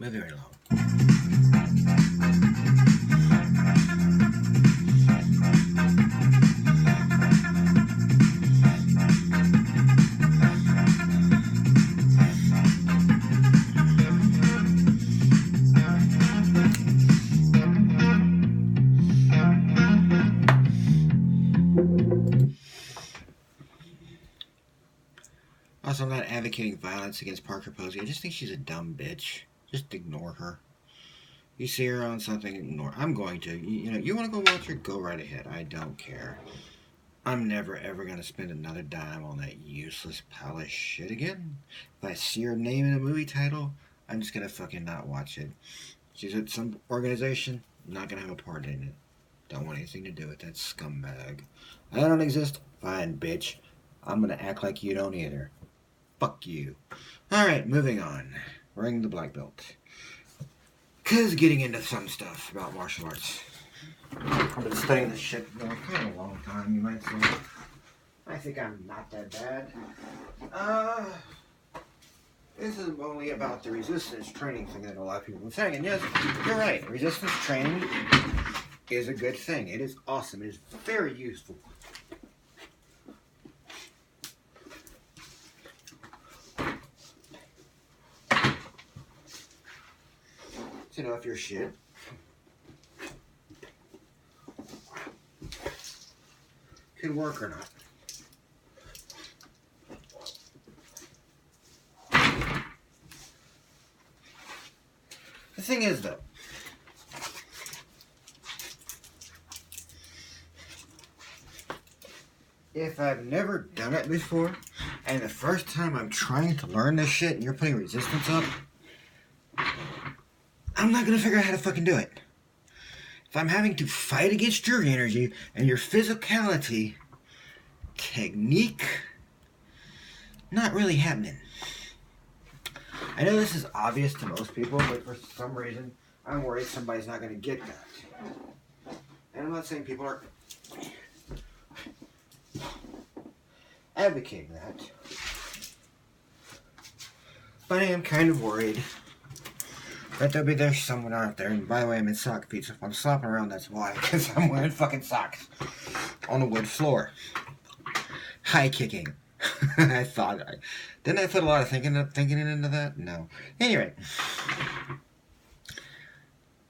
moving right along. Also, I'm not advocating violence against Parker Posey. I just think she's a dumb bitch. Just ignore her. You see her on something, ignore. I'm going to. You want to go watch her? Go right ahead. I don't care. I'm never ever gonna spend another dime on that useless pile of shit again. If I see her name in a movie title, I'm just gonna fucking not watch it. She's at some organization, not gonna have a part in it. Don't want anything to do with that scumbag. I don't exist? Fine, bitch. I'm gonna act like you don't either. Fuck you. Alright, moving on. Ring the black belt. Cause getting into some stuff about martial arts. I've been studying this shit for kind of a long time, you might say. I think I'm not that bad. This is only about the resistance training thing that a lot of people are saying. And yes, you're right. Resistance training is a good thing. It is awesome. It is very useful. To know if you're shit. Could work or not. The thing is, though, if I've never done it before, and the first time I'm trying to learn this shit and you're putting resistance up, I'm not gonna figure out how to fucking do it. If I'm having to fight against your energy and your physicality, technique, not really happening. I know this is obvious to most people, but for some reason, I'm worried somebody's not gonna get that. And I'm not saying people are advocating that, but I am kind of worried that there's someone out there, and by the way, I'm in sock feet, so if I'm slopping around, that's why, because I'm wearing fucking socks on a wood floor. High kicking. Didn't I put a lot of thinking into that? No. Anyway,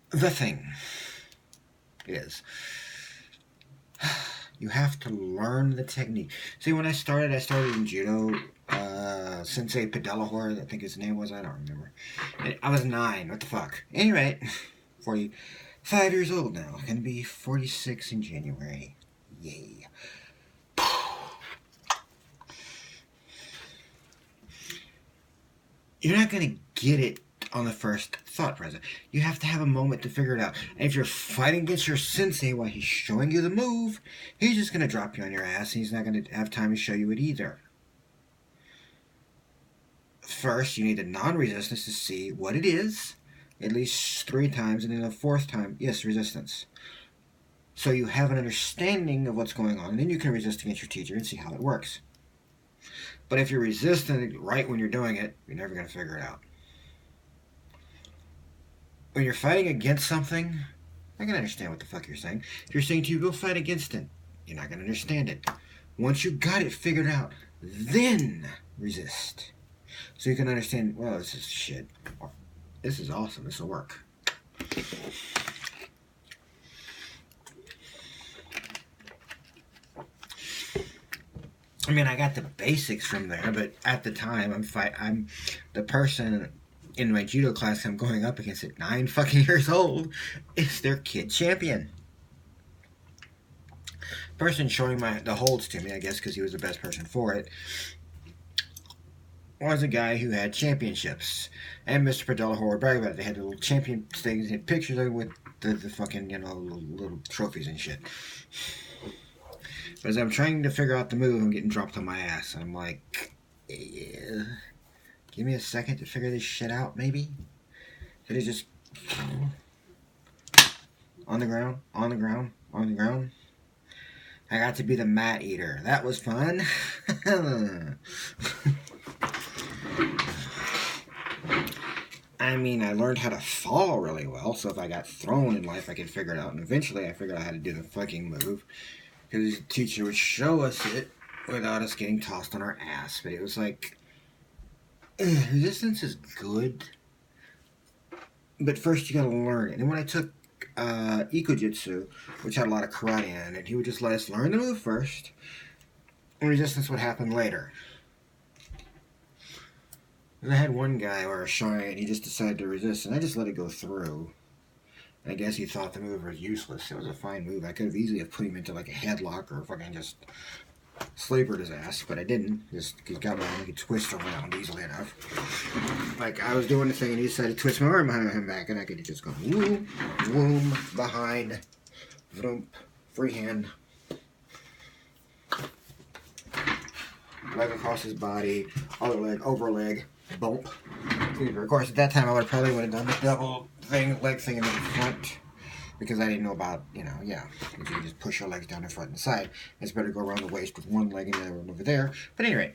the thing is, you have to learn the technique. See, when I started in judo. Sensei Pedalahor, I think his name was, I don't remember. I was 9, what the fuck. Anyway, 45 years old now. Gonna be 46 in January. Yay. You're not gonna get it on the first thought present. You have to have a moment to figure it out. And if you're fighting against your sensei while he's showing you the move, he's just gonna drop you on your ass and he's not gonna have time to show you it either. First, you need a non-resistance to see what it is, at least 3 times, and then the 4th time, yes, resistance. So you have an understanding of what's going on, and then you can resist against your teacher and see how it works. But if you're resisting right when you're doing it, you're never going to figure it out. When you're fighting against something, I can understand what the fuck you're saying. If you're saying to you, go fight against it, you're not going to understand it. Once you got it figured out, then resist. So you can understand, well, this is shit. This is awesome. This will work. I mean, I got the basics from there, but at the time, I'm the person in my judo class I'm going up against at 9 fucking years old is their kid champion. Person showing the holds to me, I guess, because he was the best person for it, was a guy who had championships. And Mr. Pedalahor would brag about it. They had the little champion things, had pictures of it with the fucking, little trophies and shit. But as I'm trying to figure out the move, I'm getting dropped on my ass. I'm like, give me a second to figure this shit out, maybe? Could it just on the ground, on the ground, on the ground? I got to be the mat eater. That was fun. I mean, I learned how to fall really well, so if I got thrown in life, I could figure it out. And eventually, I figured out how to do the fucking move, because the teacher would show us it without us getting tossed on our ass. But it was like, resistance is good, but first you gotta learn it. And when I took Ikujutsu, which had a lot of karate in it, he would just let us learn the move first, and resistance would happen later. And I had one guy or a Shine, he just decided to resist, and I just let it go through. And I guess he thought the move was useless. It was a fine move. I could have easily have put him into like a headlock or fucking just sleepered his ass, but I didn't. Just he got my arm, he could twist around easily enough. Like I was doing the thing, and he decided to twist my arm behind him back, and I could just go whoom, whoom, behind, vroom, free hand, leg across his body, other leg, over leg. Bump. Of course, at that time I would have done the double thing, leg thing in the front, because I didn't know about, you can just push your legs down the front and side. It's better to go around the waist with one leg and the other one over there. But anyway,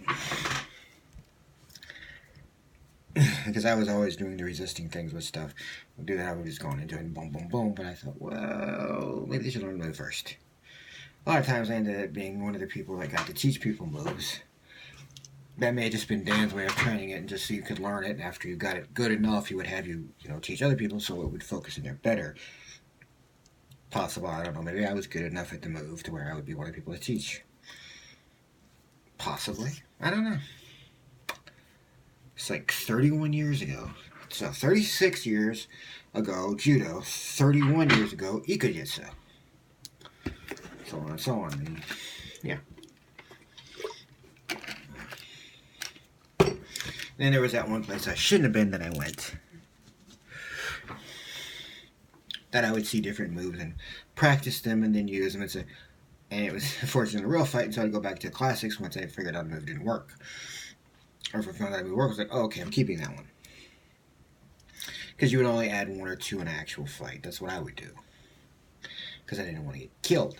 because I was always doing the resisting things with stuff. I'd do that, I was just going into it and boom, boom, boom. But I thought, well, maybe they should learn to move first. A lot of times I ended up being one of the people that got to teach people moves. That may have just been Dan's way of training it, and just so you could learn it. And after you got it good enough, he would have you, teach other people, so it would focus in there better. Possible, I don't know. Maybe I was good enough at the move to where I would be one of the people to teach. Possibly, I don't know. It's like 31 years ago. So 36 years ago, judo. 31 years ago, ikujutsu. So on and so on. And yeah. Then there was that one place I shouldn't have been that I went. That I would see different moves and practice them and then use them. And it was unfortunately a real fight until I'd go back to the classics once I figured out a move didn't work. Or if I found out a move worked, I was like, oh, okay, I'm keeping that one. Because you would only add one or two in an actual fight. That's what I would do. Because I didn't want to get killed.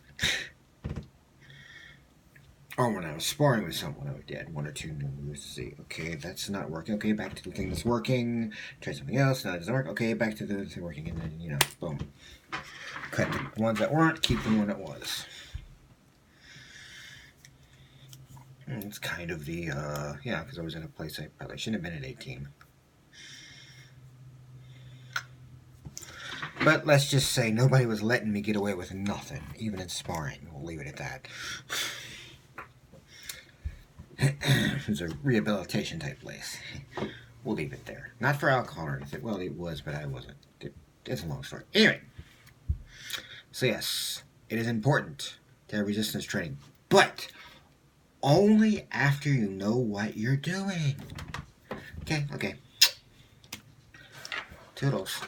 Or when I was sparring with someone, I would add one or two new moves to see, okay, that's not working. Okay, back to the thing that's working. Try something else. Now it doesn't work. Okay, back to the thing working. And then, boom. Cut the ones that weren't, keep the one that was. And it's kind of the, because I was in a place I probably shouldn't have been at 18. But let's just say nobody was letting me get away with nothing, even in sparring. We'll leave it at that. It was a rehabilitation type place. We'll leave it there. Not for alcohol or anything. Well, it was, but I wasn't. It's a long story. Anyway. So yes, it is important to have resistance training. But only after you know what you're doing. Okay. Toodles.